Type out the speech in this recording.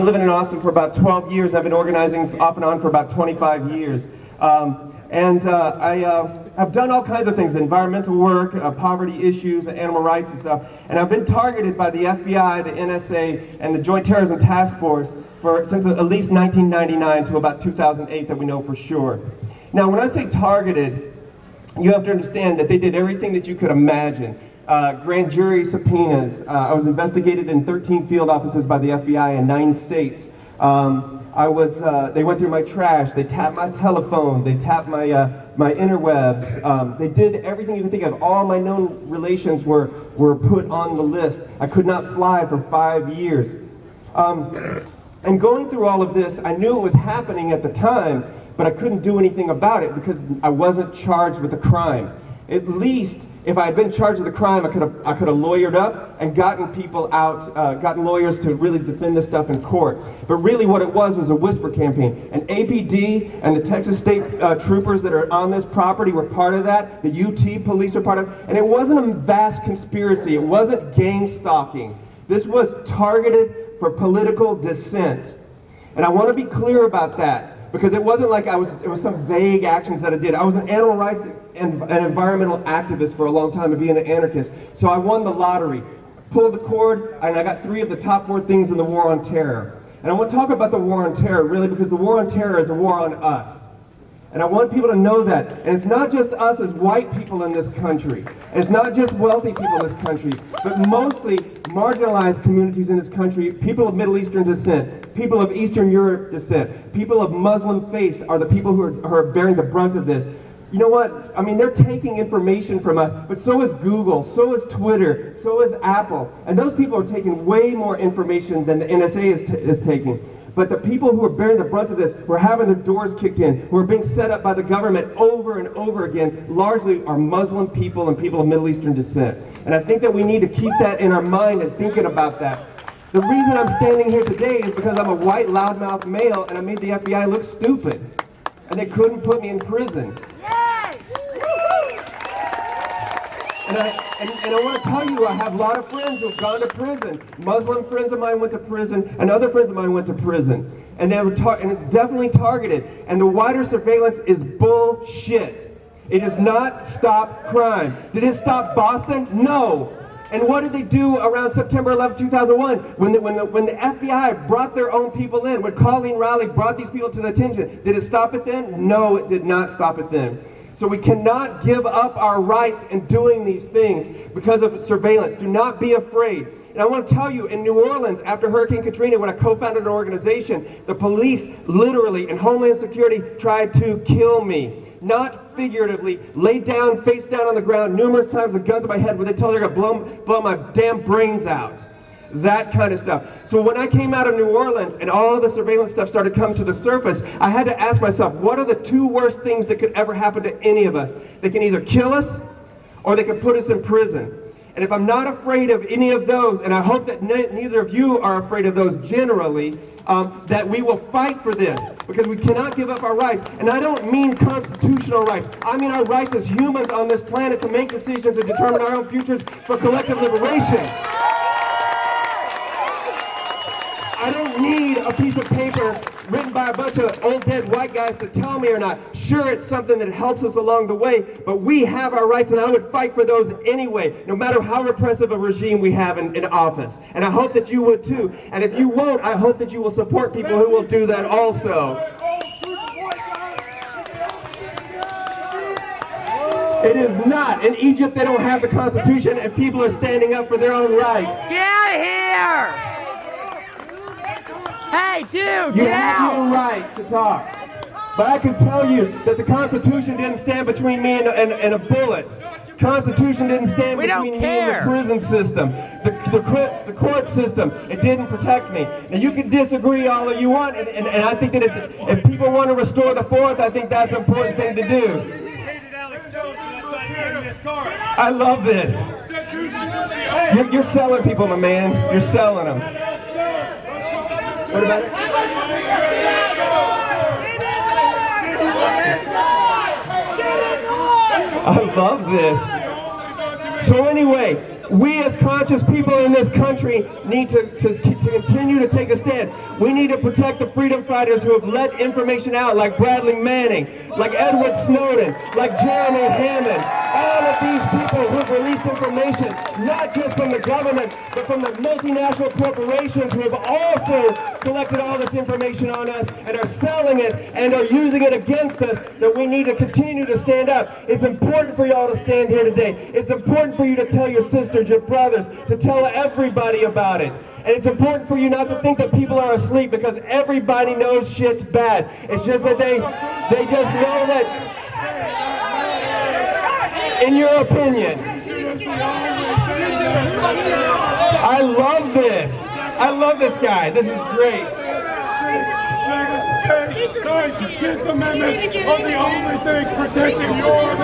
been living in Austin for about 12 years. I've been organizing off and on for about 25 years. I've done all kinds of things, environmental work, poverty issues, animal rights and stuff. And I've been targeted by the FBI, the NSA, and the Joint Terrorism Task Force since at least 1999 to about 2008 that we know for sure. Now, when I say targeted, you have to understand that they did everything that you could imagine. Grand jury subpoenas. I was investigated in 13 field offices by the FBI in 9 states. They went through my trash, they tapped my telephone, they tapped my interwebs. They did everything you can think of. All my known relations were put on the list. I could not fly for 5 years. And going through all of this, I knew it was happening at the time, but I couldn't do anything about it because I wasn't charged with a crime. At least, if I had been charged with a crime, I could have lawyered up and gotten people out, gotten lawyers to really defend this stuff in court. But really what it was a whisper campaign. And APD and the Texas State troopers that are on this property were part of that. The UT police are part of it. And it wasn't a vast conspiracy. It wasn't gang stalking. This was targeted for political dissent. And I want to be clear about that, because it wasn't like it was some vague actions that I did. I was an animal rights and an environmental activist for a long time and being an anarchist. So I won the lottery, pulled the cord, and I got 3 of the top 4 things in the war on terror. And I want to talk about the war on terror, really, because the war on terror is a war on us. And I want people to know that. And it's not just us as white people in this country. And it's not just wealthy people in this country, but mostly marginalized communities in this country, people of Middle Eastern descent, people of Eastern Europe descent, people of Muslim faith are the people who are bearing the brunt of this. You know what? I mean, they're taking information from us, but so is Google, so is Twitter, so is Apple. And those people are taking way more information than the NSA is taking. But the people who are bearing the brunt of this, who are having their doors kicked in, who are being set up by the government over and over again, largely are Muslim people and people of Middle Eastern descent. And I think that we need to keep that in our mind and thinking about that. The reason I'm standing here today is because I'm a white, loudmouth male and I made the FBI look stupid. And they couldn't put me in prison. And I want to tell you, I have a lot of friends who have gone to prison. Muslim friends of mine went to prison, and other friends of mine went to prison. And and it's definitely targeted. And the wider surveillance is bullshit. It does not stop crime. Did it stop Boston? No. And what did they do around September 11, 2001? When the FBI brought their own people in, when Colleen Riley brought these people to the attention, did it stop it then? No, it did not stop it then. So we cannot give up our rights in doing these things because of surveillance. Do not be afraid. And I want to tell you, in New Orleans, after Hurricane Katrina, when I co-founded an organization, the police literally and Homeland Security tried to kill me. Not figuratively, laid down, face down on the ground numerous times with guns in my head where they tell me they're going to blow my damn brains out. That kind of stuff. So when I came out of New Orleans and all the surveillance stuff started coming to the surface, I had to ask myself, what are the 2 worst things that could ever happen to any of us? They can either kill us or they can put us in prison. And if I'm not afraid of any of those, and I hope that neither of you are afraid of those generally, that we will fight for this, because we cannot give up our rights. And I don't mean constitutional rights. I mean our rights as humans on this planet to make decisions and determine our own futures for collective liberation. I don't need a piece of paper written by a bunch of old dead white guys to tell me or not. Sure, it's something that helps us along the way, but we have our rights, and I would fight for those anyway, no matter how repressive a regime we have in office. And I hope that you would too. And if you won't, I hope that you will support people who will do that also. It is not. In Egypt, they don't have the Constitution, and people are standing up for their own rights. Get out of here! Hey, dude, get out! You have your right to talk. But I can tell you that the Constitution didn't stand between me and a bullet. The Constitution didn't stand between me and the prison system. The court system, it didn't protect me. Now you can disagree all that you want, and I think that if people want to restore the Fourth, I think that's an important thing to do. I love this. You're selling people, my man. You're selling them. What about it? I love this. So anyway, We as conscious people in this country need to continue to take a stand. We need to protect the freedom fighters who have let information out, like Bradley Manning, like Edward Snowden, like Jeremy Hammond. All of these people who have released information, not just from the government, but from the multinational corporations who have also collected all this information on us and are selling it and are using it against us, that we need to continue to stand up. It's important for y'all to stand here today. It's important for you to tell your sisters, your brothers, to tell everybody about it. And it's important for you not to think that people are asleep, because everybody knows shit's bad. It's just that they just know that, in your opinion. I love this. I love this guy. This is great. Guys, the 10th Amendment are the only things protecting your